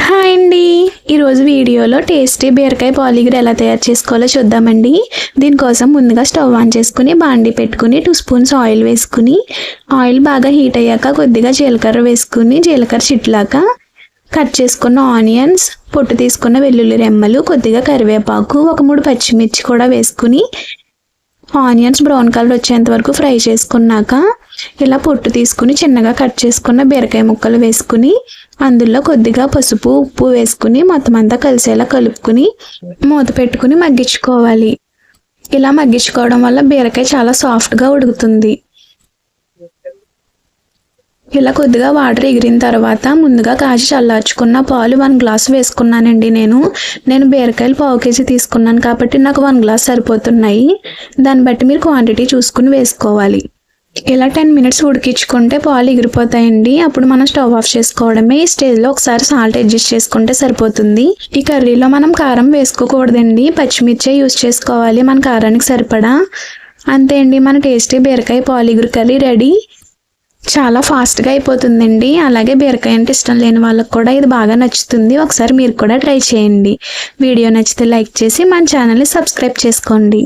Hi అండి. ఈరోజు వీడియోలో టేస్టీ బీరకాయ పాలీగూర ఎలా తయారు చేసుకోవాలో చూద్దామండి. దీనికోసం ముందుగా స్టవ్ ఆన్ చేసుకుని బాండి పెట్టుకుని 2 స్పూన్స్ ఆయిల్ వేసుకుని ఆయిల్ బాగా హీట్ అయ్యాక కొద్దిగా జీలకర్ర వేసుకుని జీలకర్ర చిట్లాక కట్ చేసుకున్న ఆనియన్స్, పొట్టు తీసుకున్న వెల్లుల్లి రెమ్మలు, కొద్దిగా కరివేపాకు, ఒక 3 పచ్చిమిర్చి కూడా వేసుకుని ఆనియన్స్ బ్రౌన్ కలర్ వచ్చేంత వరకు ఫ్రై చేసుకున్నాక ఇలా పొట్టు తీసుకుని చిన్నగా కట్ చేసుకున్న బీరకాయ ముక్కలు వేసుకుని అందులో కొద్దిగా పసుపు, ఉప్పు వేసుకుని మొత్తం అంతా కలిసేలా కలుపుకుని మూత పెట్టుకుని మగ్గించుకోవాలి. ఇలా మగ్గించుకోవడం వల్ల బీరకాయ చాలా సాఫ్ట్గా ఉడుకుతుంది. ఇలా కొద్దిగా వాటర్ ఎగిరిన తర్వాత ముందుగా కాచి చల్లార్చుకున్న పాలు 1 గ్లాస్ వేసుకున్నానండి. నేను బీరకాయలు 1/2 కేజీ తీసుకున్నాను కాబట్టి నాకు 1 గ్లాస్ సరిపోతున్నాయి. దాన్ని బట్టి మీరు క్వాంటిటీ చూసుకుని వేసుకోవాలి. ఇలా 10 మినిట్స్ ఉడికించుకుంటే పాలు ఎగిరిపోతాయండి. అప్పుడు మనం స్టవ్ ఆఫ్ చేసుకోవడమే. ఈ స్టేజ్లో ఒకసారి సాల్ట్ అడ్జస్ట్ చేసుకుంటే సరిపోతుంది. ఈ కర్రీలో మనం కారం వేసుకోకూడదండి, పచ్చిమిర్చే యూజ్ చేసుకోవాలి మన కారానికి సరిపడా. అంతే అండి, మన టేస్టీ బీరకాయ పాలీగూర కర్రీ రెడీ. చాలా ఫాస్ట్గా అయిపోతుందండి. అలాగే బీరకాయ అంటే ఇష్టం లేని వాళ్ళకి కూడా ఇది బాగా నచ్చుతుంది. ఒకసారి మీరు కూడా ట్రై చేయండి. వీడియో నచ్చితే లైక్ చేసి మన ఛానల్ని సబ్స్క్రైబ్ చేసుకోండి.